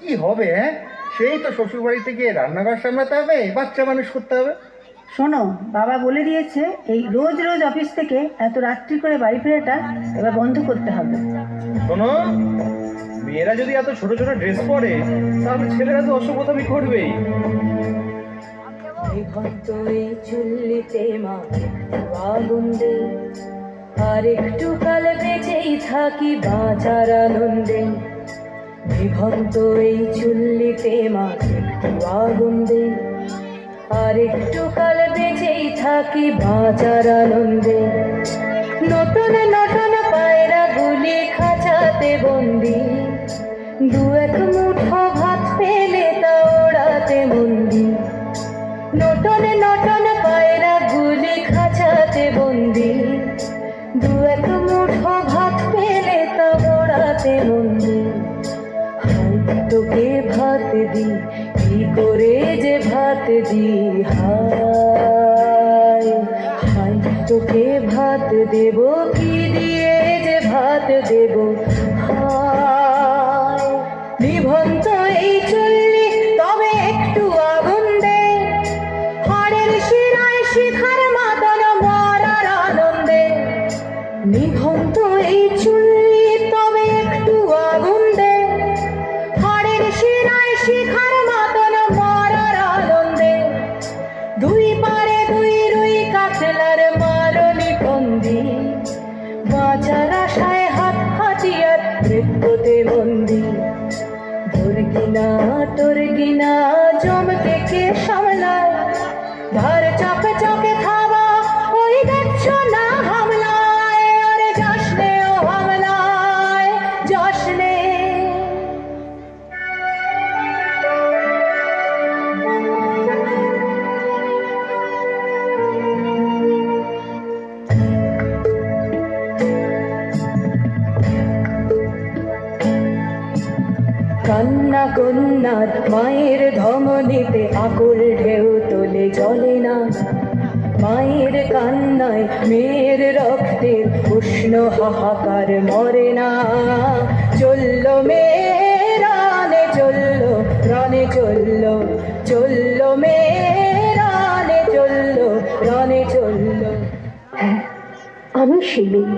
কি হবে? হ্যাঁ, সেই তো শ্বশুর বাড়িতে গিয়ে রান্নাঘর সামলাতে হবে, বাচ্চা মানুষ করতে হবে। শোনো, বাবা বলে দিয়েছে এই রোজ রোজ অফিস থেকে এত রাত্রি করে বাড়ি ফেরাটা এবার বন্ধ করতে হবে। শোনো, মেয়েরা যদি এত ছোট ছোট ড্রেস পরে তাহলে ছেলেরা তো অসভ্যতামি করবেই। চুল্লিতে মা আগুন দে, আর একটু কাল বেঁচেই থাকি বাঁচার আনন্দে। বিভক্ত এই চুল্লিতে মা একটু আগুন দে, আর একটু কাল বেঁচেই থাকি বাঁচার আনন্দে। নতুন নতুন পায়রা গুলি খাঁচাতে বন্দি, দু এক মুঠো ভাত পেলে তা ওড়াতে মন্দি। নতুন নতুন পায়রা গুলি খাঁচাতে বন্দি, দু এক মুঠো ভাত পেলে তা ওড়াতে মন্দি। তোকে ভাত দি, কি করে যে ভাত দি, হায় হায় তোকে ভাত দেব, কি দিয়ে যে ভাত দেব, হায়। নিভন্ত এই চুল্লি তবে একটু আগুন দে, হাড়ের শিরায় শিখার মাতন মরার আনন্দে। নিভন্ত এই চুল্লি তবে একটু আগুন দে, হাড়ের শিরায় শিখার মাতন মরার আনন্দে। দুই পারে দুই রুই কাতলার মারনি ফন্দি, বাঁচার আশায় হাত হাতিয়ার মৃত্যুতে বন্দি। তোর গিনা জমকে কে সামলায়, ধার চকে চকে থাবা ওই দেখছো না হামলায়। আরে যাসনে ও হামলায়, যাসনে। কান্না কন্যার মায়ের ধমনীতে আকুল ঢেউ তোলে জলে না, মায়ের কান্নায় মেয়ের রক্তের উষ্ণ হাহাকার মরে না। চললো মেয়ে রানে চললো, রানে চললো, চললো মেয়ে রানে চললো, রানে চললো। হ্যাঁ, আমি সেই মেয়ে।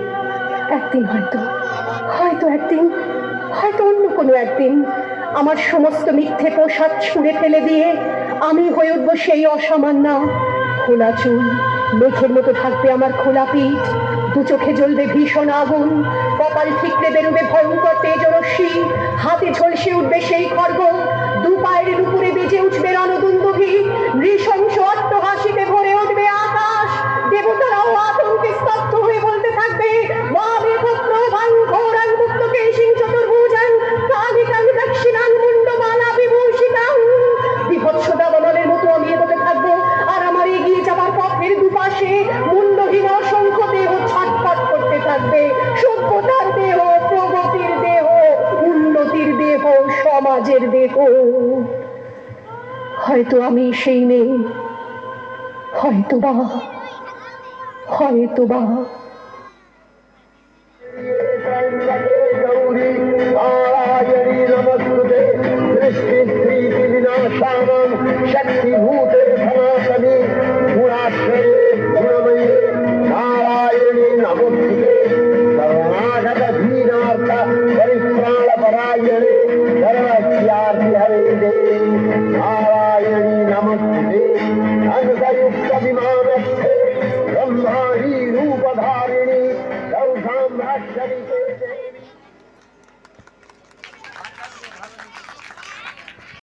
একদিন হয়তো একদিন, হয়তো অন্য কোনো একদিন আমার সমস্ত মিথ্যে পোশাক ছুঁড়ে ফেলে দিয়ে আমি হয়ে উঠবো সেই অসামান্য। খোলা চুল, মেঘের মতো থাকবে আমার খোলা পিঠ, দু চোখে জ্বলবে ভীষণ আগুন, কপাল ঠিকরে বেরোবে ভয়ঙ্কর তেজরশ্মি, হাতে ঝলসে উঠবে সেই খড়গ, দু পায়ের উপরে বেজে উঠবে রণদুন্দুভি, নৃশংস অট্টহাসিতে ভরে উঠবে আকাশ। দেবতারাও আতঙ্কে স্তব্ধ হয়ে বলতে থাকবে, মা বিভক্ত ভাঙ্গোরাং মুক্তকে সিং চতুর্ভুজাং কালিকাং দক্ষিণাং মুন্ডমালা বিভূষিতাং। বিভৎস দাবানলের মতো আমি এগোতে থাকবো, আর আমার এগিয়ে যাবার পথের দুপাশে মুন্ডহীন অসংখ্য দেহ ছটফট করতে থাকবে। সভ্যতার দেহ, প্রগতির দেহ, উন্নতির দেহ, সমাজের দেহ। হয়তো আমি সেই মেয়ে, হয়তোবা। शक्तिभूते सनातने गुणाक्षरे गुणमये नारायणी नमोस्तुते। शरणागत दीनार्थ परित्राणपरायणे सर्वस्यार्ति हरे नारायणी नमोस्तुते। अनुसयुक्त विमानस्थे ब्रह्माणी रूपधारिणी गौधाम्राक्षरिते।